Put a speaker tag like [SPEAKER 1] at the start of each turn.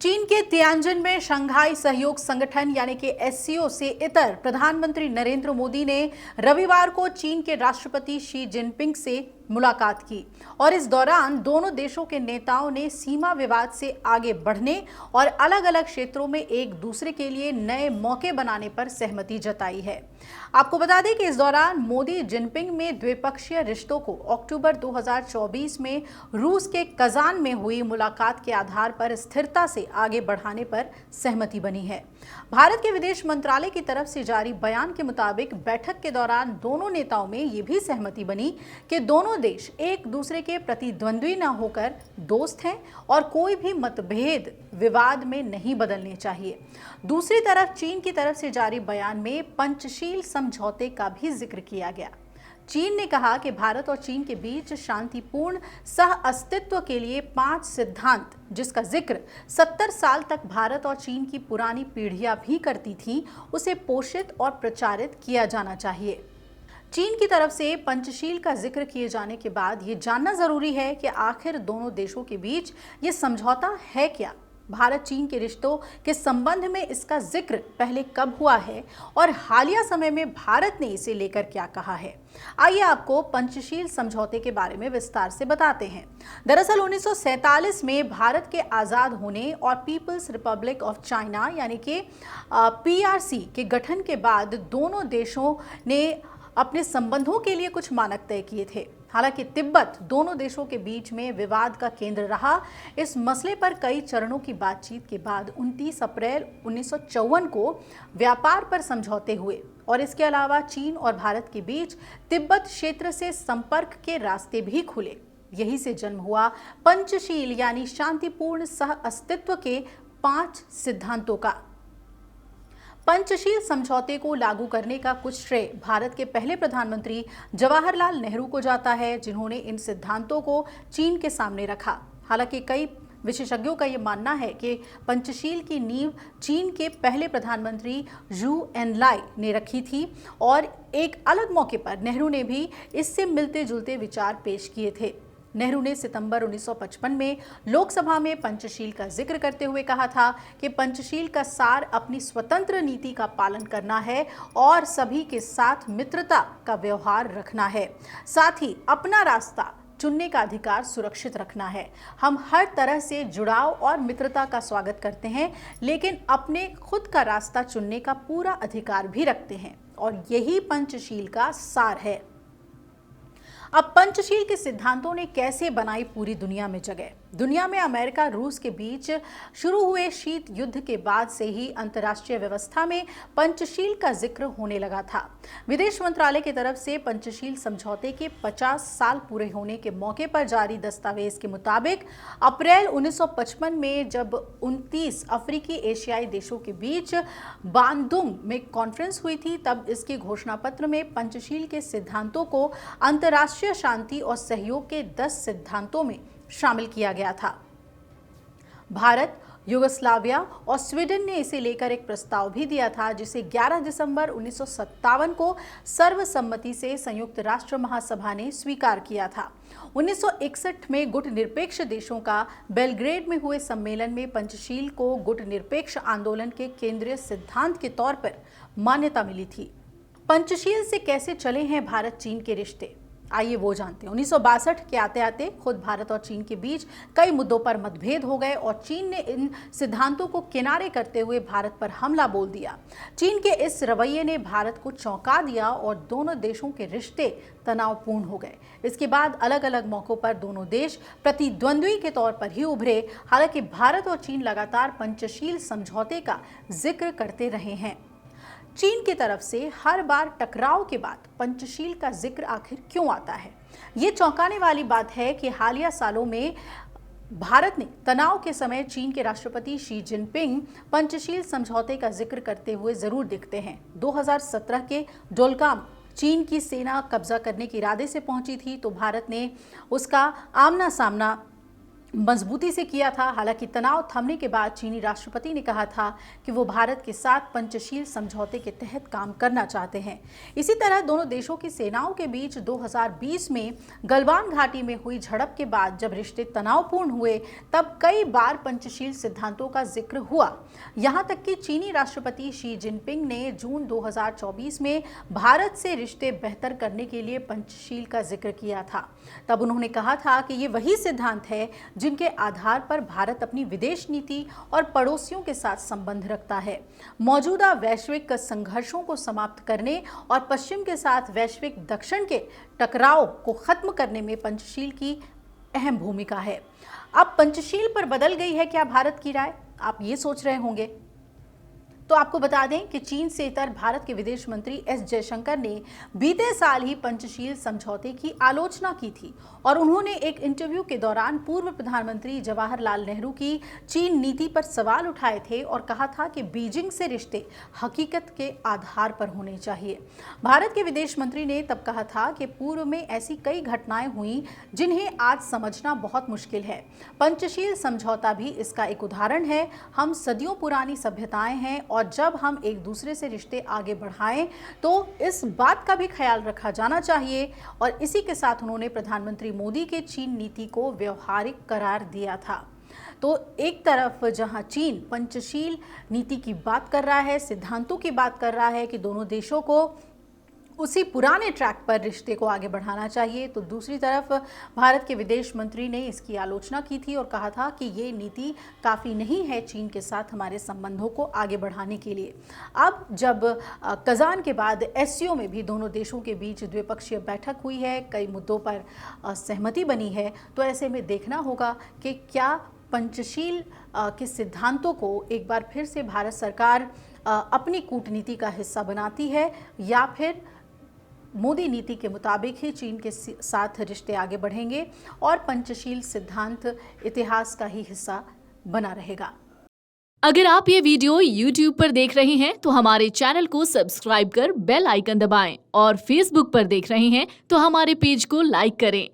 [SPEAKER 1] चीन के तियानजिन में शंघाई सहयोग संगठन यानी कि एससीओ से इतर प्रधानमंत्री नरेंद्र मोदी ने रविवार को चीन के राष्ट्रपति शी जिनपिंग से मुलाकात की और इस दौरान दोनों देशों के नेताओं ने सीमा विवाद से आगे बढ़ने और अलग अलग क्षेत्रों में एक दूसरे के लिए नए मौके बनाने पर सहमति जताई है। आपको बता दें कि इस दौरान मोदी जिनपिंग में द्विपक्षीय रिश्तों को अक्टूबर 2024 में रूस के कजान में हुई मुलाकात के आधार पर स्थिरता से आगे बढ़ाने पर सहमति बनी है। भारत के विदेश मंत्रालय की तरफ से जारी बयान के मुताबिक बैठक के दौरान दोनों नेताओं में ये भी सहमति बनी कि दोनों देश एक दूसरे के प्रतिद्वंद्वी न होकर दोस्त हैं और कोई भी मतभेद विवाद में नहीं बदलने चाहिए। दूसरी तरफ चीन की तरफ से जारी बयान में पंचशील समझौते का भी जिक्र किया गया। चीन ने कहा कि भारत और चीन के बीच शांतिपूर्ण सह अस्तित्व के लिए 5 सिद्धांत, जिसका जिक्र 70 साल तक भारत और चीन की पुरानी पीढ़ियां भी करती थीं, उसे पोषित और प्रचारित किया जाना चाहिए। चीन की तरफ से पंचशील का जिक्र किए जाने के बाद ये जानना जरूरी है कि आखिर दोनों देशों के बीच ये समझौता है क्या। भारत चीन के रिश्तों के संबंध में इसका जिक्र पहले कब हुआ है और हालिया समय में भारत ने इसे लेकर क्या कहा है। आइए आपको पंचशील समझौते के बारे में विस्तार से बताते हैं। दरअसल 1947 में भारत के आज़ाद होने और पीपल्स रिपब्लिक ऑफ चाइना यानी कि पीआरसी के गठन के बाद दोनों देशों ने अपने संबंधों के लिए कुछ मानक तय किए थे। हालांकि तिब्बत दोनों देशों के बीच में विवाद का केंद्र रहा। इस मसले पर कई चरणों की बातचीत के बाद 29 अप्रैल 1954 को व्यापार पर समझौते हुए और इसके अलावा चीन और भारत के बीच तिब्बत क्षेत्र से संपर्क के रास्ते भी खुले। यही से जन्म हुआ पंचशील यानी शांतिपूर्ण सह अस्तित्व के 5 सिद्धांतों का। पंचशील समझौते को लागू करने का कुछ श्रेय भारत के पहले प्रधानमंत्री जवाहरलाल नेहरू को जाता है, जिन्होंने इन सिद्धांतों को चीन के सामने रखा। हालांकि कई विशेषज्ञों का यह मानना है कि पंचशील की नींव चीन के पहले प्रधानमंत्री जू एनलाई ने रखी थी और एक अलग मौके पर नेहरू ने भी इससे मिलते जुलते विचार पेश किए थे। नेहरू ने सितंबर 1955 में लोकसभा में पंचशील का जिक्र करते हुए कहा था कि पंचशील का सार अपनी स्वतंत्र नीति का पालन करना है और सभी के साथ मित्रता का व्यवहार रखना है, साथ ही अपना रास्ता चुनने का अधिकार सुरक्षित रखना है। हम हर तरह से जुड़ाव और मित्रता का स्वागत करते हैं, लेकिन अपने खुद का रास्ता चुनने का पूरा अधिकार भी रखते हैं और यही पंचशील का सार है। अब पंचशील के सिद्धांतों ने कैसे बनाई पूरी दुनिया में जगह। दुनिया में अमेरिका रूस के बीच शुरू हुए शीत युद्ध के बाद से ही अंतर्राष्ट्रीय व्यवस्था में पंचशील का जिक्र होने लगा था। विदेश मंत्रालय की तरफ से पंचशील समझौते के 50 साल पूरे होने के मौके पर जारी दस्तावेज के मुताबिक अप्रैल 1955 में जब 29 अफ्रीकी एशियाई देशों के बीच बांदुंग में कॉन्फ्रेंस हुई थी, तब इसके घोषणा पत्र में पंचशील के सिद्धांतों को अंतर्राष्ट्रीय शांति और सहयोग के 10 सिद्धांतों में शामिल किया गया था। भारत, युगोस्लाविया और स्वीडन ने इसे लेकर एक प्रस्ताव भी दिया था, जिसे 11 दिसंबर 1957 को सर्वसम्मति से संयुक्त राष्ट्र महासभा ने स्वीकार किया था। 1961 में गुट निरपेक्ष देशों का बेलग्रेड में हुए सम्मेलन में पंचशील को गुट निरपेक्ष आंदोलन के केंद्रीय सिद्धांत के तौर पर मान्यता मिली थी। पंचशील से कैसे चले हैं भारत चीन के रिश्ते, आइए वो जानते हैं। 1962 के आते आते खुद भारत और चीन के बीच कई मुद्दों पर मतभेद हो गए और चीन ने इन सिद्धांतों को किनारे करते हुए भारत पर हमला बोल दिया। चीन के इस रवैये ने भारत को चौंका दिया और दोनों देशों के रिश्ते तनावपूर्ण हो गए। इसके बाद अलग अलग मौकों पर दोनों देश प्रतिद्वंद्वी के तौर पर ही उभरे। हालांकि भारत और चीन लगातार पंचशील समझौते का जिक्र करते रहे हैं। चीन की तरफ से हर बार टकराव के बाद पंचशील का जिक्र आखिर क्यों आता है? ये चौंकाने वाली बात है कि हालिया सालों में भारत ने तनाव के समय चीन के राष्ट्रपति शी जिनपिंग पंचशील समझौते का जिक्र करते हुए जरूर दिखते हैं। 2017 के डोलगाम चीन की सेना कब्जा करने के इरादे से पहुंची थी, तो भारत ने उसका आमना सामना मजबूती से किया था। हालांकि तनाव थमने के बाद चीनी राष्ट्रपति ने कहा था कि वो भारत के साथ पंचशील समझौते के तहत काम करना चाहते हैं। इसी तरह दोनों देशों की सेनाओं के बीच 2020 में गलवान घाटी में हुई झड़प के बाद जब रिश्ते तनावपूर्ण हुए, तब कई बार पंचशील सिद्धांतों का जिक्र हुआ। यहां तक कि चीनी राष्ट्रपति शी जिनपिंग ने जून 2024 में भारत से रिश्ते बेहतर करने के लिए पंचशील का जिक्र किया था। तब उन्होंने कहा था कि ये वही सिद्धांत है जिनके आधार पर भारत अपनी विदेश नीति और पड़ोसियों के साथ संबंध रखता है। मौजूदा वैश्विक संघर्षों को समाप्त करने और पश्चिम के साथ वैश्विक दक्षिण के टकराव को खत्म करने में पंचशील की अहम भूमिका है। अब पंचशील पर बदल गई है क्या भारत की राय, आप ये सोच रहे होंगे। तो आपको बता दें कि चीन से इतर भारत के विदेश मंत्री एस जयशंकर ने बीते साल ही पंचशील समझौते की आलोचना की थी और उन्होंने एक इंटरव्यू के दौरान पूर्व प्रधानमंत्री जवाहरलाल नेहरू की चीन नीति पर सवाल उठाए थे और कहा था कि बीजिंग से रिश्ते हकीकत के आधार पर होने चाहिए। भारत के विदेश मंत्री ने तब कहा था कि पूर्व में ऐसी कई घटनाएं हुई जिन्हें आज समझना बहुत मुश्किल है। पंचशील समझौता भी इसका एक उदाहरण है। हम सदियों पुरानी सभ्यताएं हैं और जब हम एक दूसरे से रिश्ते आगे बढ़ाएं तो इस बात का भी ख्याल रखा जाना चाहिए। और इसी के साथ उन्होंने प्रधानमंत्री मोदी के चीन नीति को व्यवहारिक करार दिया था। तो एक तरफ जहां चीन पंचशील नीति की बात कर रहा है, सिद्धांतों की बात कर रहा है कि दोनों देशों को उसी पुराने ट्रैक पर रिश्ते को आगे बढ़ाना चाहिए, तो दूसरी तरफ भारत के विदेश मंत्री ने इसकी आलोचना की थी और कहा था कि ये नीति काफ़ी नहीं है चीन के साथ हमारे संबंधों को आगे बढ़ाने के लिए। अब जब कजान के बाद एससीओ में भी दोनों देशों के बीच द्विपक्षीय बैठक हुई है, कई मुद्दों पर सहमति बनी है, तो ऐसे में देखना होगा कि क्या पंचशील के सिद्धांतों को एक बार फिर से भारत सरकार अपनी कूटनीति का हिस्सा बनाती है या फिर मोदी नीति के मुताबिक ही चीन के साथ रिश्ते आगे बढ़ेंगे और पंचशील सिद्धांत इतिहास का ही हिस्सा बना रहेगा।
[SPEAKER 2] अगर आप ये वीडियो YouTube पर देख रहे हैं तो हमारे चैनल को सब्सक्राइब कर बेल आइकन दबाएं और Facebook पर देख रहे हैं तो हमारे पेज को लाइक करें।